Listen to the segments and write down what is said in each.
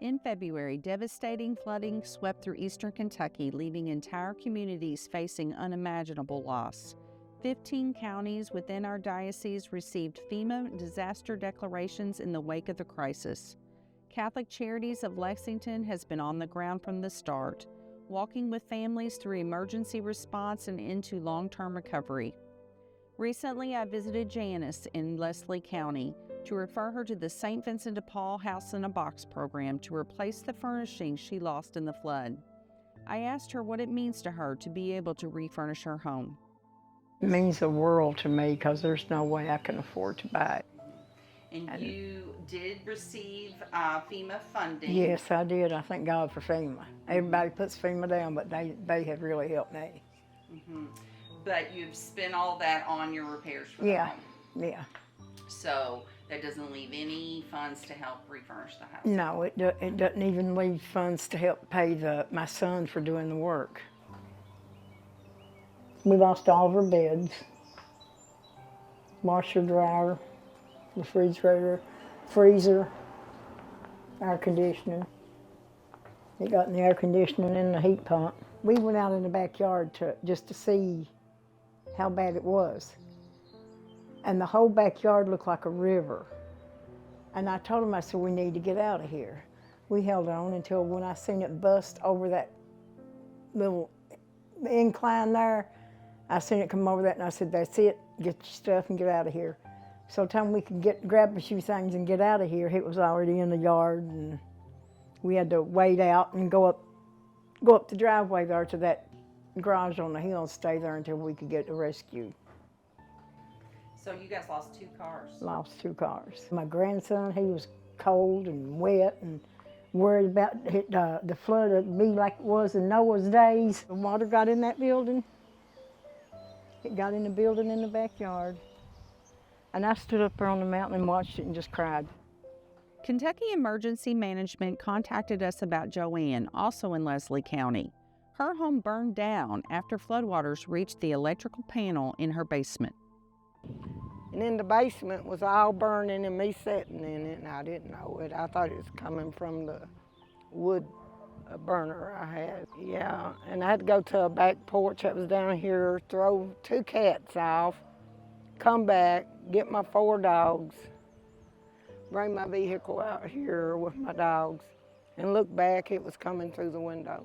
In February, devastating flooding swept through eastern Kentucky, leaving entire communities facing unimaginable loss. 15 counties within our diocese received FEMA disaster declarations in the wake of the crisis. Catholic Charities of Lexington has been on the ground from the start, walking with families through emergency response and into long-term recovery. Recently, I visited Janice in Leslie County to refer her to the St. Vincent de Paul House in a Box program to replace the furnishings she lost in the flood. I asked her what it means to her to be able to refurnish her home. It means the world to me because there's no way I can afford to buy it. And you did receive FEMA funding. Yes, I did. I thank God for FEMA. Everybody puts FEMA down, but they have really helped me. Mm-hmm. But you've spent all that on your repairs for the home. Yeah. So that doesn't leave any funds to help refurnish the house? No, it doesn't even leave funds to help pay my son for doing the work. We lost all of our beds, washer, dryer, refrigerator, freezer, air conditioning. It got in the air conditioning and the heat pump. We went out in the backyard just to see how bad it was. And the whole backyard looked like a river. And I told him, I said, we need to get out of here. We held on until when I seen it bust over that little incline there, I seen it come over that and I said, that's it, get your stuff and get out of here. So the time we could grab a few things and get out of here, it was already in the yard and we had to wait out and go up the driveway there to that garage on the hill and stay there until we could get the rescue. So you guys lost 2 cars? Lost 2 cars. My grandson, he was cold and wet and worried about the flood would be like it was in Noah's days. The water got in that building. It got in the building in the backyard. And I stood up there on the mountain and watched it and just cried. Kentucky Emergency Management contacted us about Joanne, also in Leslie County. Her home burned down after floodwaters reached the electrical panel in her basement. And in the basement was all burning and me sitting in it, and I didn't know it. I thought it was coming from the wood burner I had. Yeah, and I had to go to a back porch that was down here, throw 2 cats off, come back, get my 4 dogs, bring my vehicle out here with my dogs, and look back, it was coming through the window.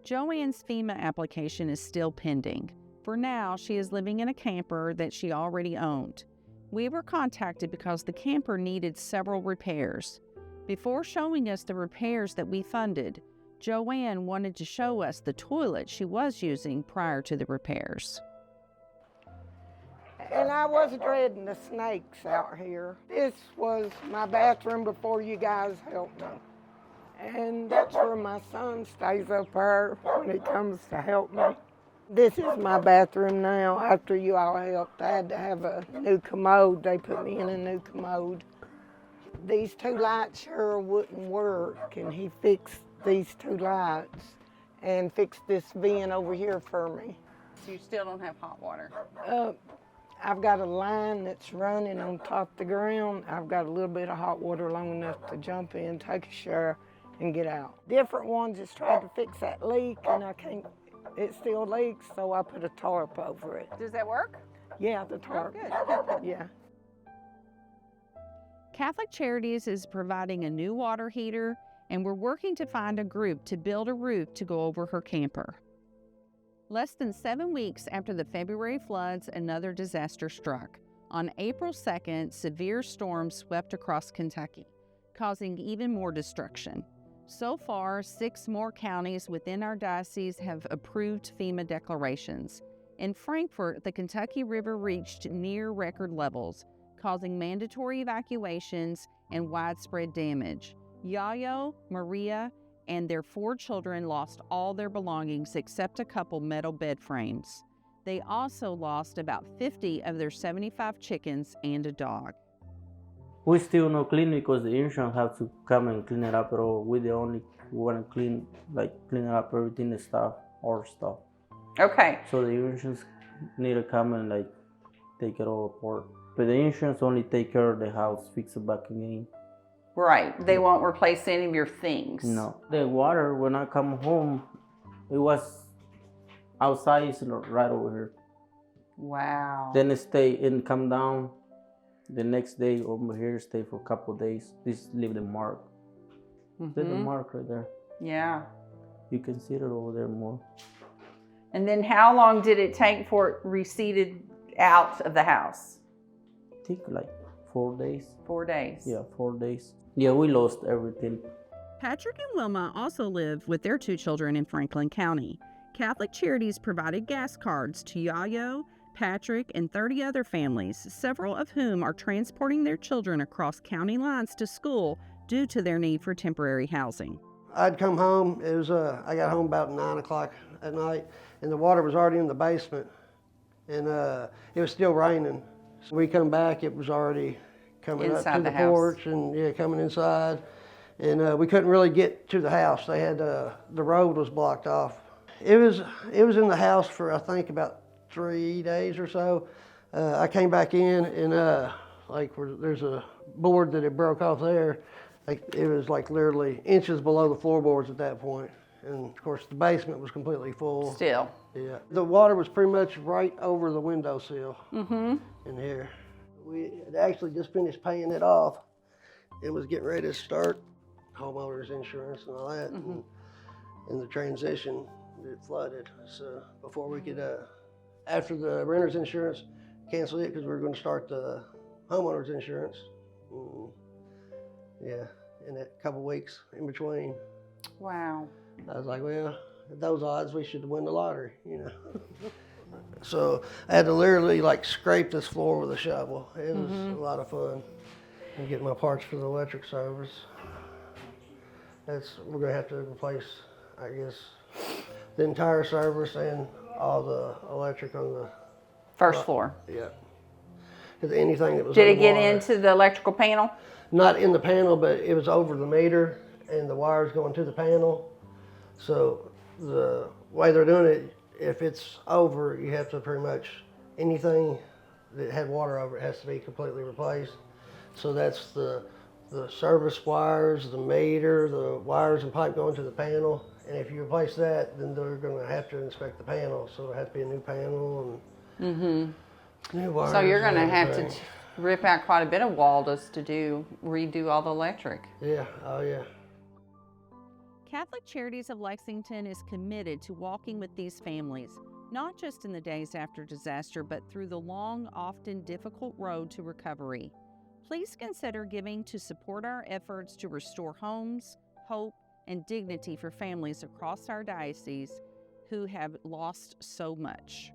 Joanne's FEMA application is still pending. For now, she is living in a camper that she already owned. We were contacted because the camper needed several repairs. Before showing us the repairs that we funded, Joanne wanted to show us the toilet she was using prior to the repairs. And I was dreading the snakes out here. This was my bathroom before you guys helped me. And that's where my son stays up there when he comes to help me. This is my bathroom now. After you all helped, I had to have a new commode. They put me in a new commode. These 2 lights sure wouldn't work, and he fixed these 2 lights and fixed this vent over here for me. So you still don't have hot water? I've got a line that's running on top of the ground. I've got a little bit of hot water long enough to jump in, take a shower, and get out. Different ones just tried to fix that leak, and I can't. It still leaks, so I put a tarp over it. Does that work? Yeah, the tarp. Oh, good. Yeah. Catholic Charities is providing a new water heater, and we're working to find a group to build a roof to go over her camper. Less than 7 weeks after the February floods, another disaster struck. On April 2nd, severe storms swept across Kentucky, causing even more destruction. So far, 6 more counties within our diocese have approved FEMA declarations. In Frankfort, the Kentucky River reached near record levels, causing mandatory evacuations and widespread damage. Yayo, Maria, and their 4 children lost all their belongings except a couple metal bed frames. They also lost about 50 of their 75 chickens and a dog. We still not clean because the insurance have to come and clean it up, or we the only want to clean up everything, the stuff, our stuff. Okay. So the insurance need to come and take it all apart. But the insurance only take care of the house, fix it back again. Right. They won't replace any of your things. No. The water, when I come home, it was outside, it's right over here. Wow. Then it stay and come down. The next day over here, stay for a couple of days. Just leave the mark. There's the mark right there. Yeah. You can see it over there more. And then how long did it take for it receded out of the house? I think like 4 days. 4 days. Yeah, 4 days. Yeah, we lost everything. Patrick and Wilma also live with their 2 children in Franklin County. Catholic Charities provided gas cards to Yayo, Patrick, and 30 other families, several of whom are transporting their children across county lines to school due to their need for temporary housing. I'd come home, I got home about 9 o'clock at night, and the water was already in the basement, and it was still raining. So we come back, it was already coming Inside up to the the house. porch, and coming inside. And we couldn't really get to the house. They had, the road was blocked off. It was in the house for, I think, about 3 days or so. I came back in, and there's a board that had broke off there. It was like literally inches below the floorboards at that point. And of course the basement was completely full. Still. Yeah. The water was pretty much right over the windowsill in here. We had actually just finished paying it off and was getting ready to start homeowners insurance and all that. And in the transition, it flooded. So before we could, after the renter's insurance, cancel it because we were going to start the homeowners insurance. Yeah, in a couple weeks in between. Wow. I was like, well, at those odds, we should win the lottery, So I had to literally scrape this floor with a shovel. It was a lot of fun. And get my parts for the electric service. We're gonna have to replace, I guess, the entire service and all the electric on the First floor. Yeah. Because anything that was Did it get underwater- into the electrical panel? Not in the panel, but it was over the meter and the wires going to the panel. So the way they're doing it, if it's over, you have to pretty much, anything that had water over it has to be completely replaced. So that's the service wires, the meter, the wires and pipe going to the panel. And if you replace that, then they're gonna have to inspect the panel. So it has to be a new panel and new wires. So you're going to and have to everything. rip out quite a bit of wall just to redo all the electric. Yeah, oh yeah. Catholic Charities of Lexington is committed to walking with these families, not just in the days after disaster, but through the long, often difficult road to recovery. Please consider giving to support our efforts to restore homes, hope, and dignity for families across our diocese who have lost so much.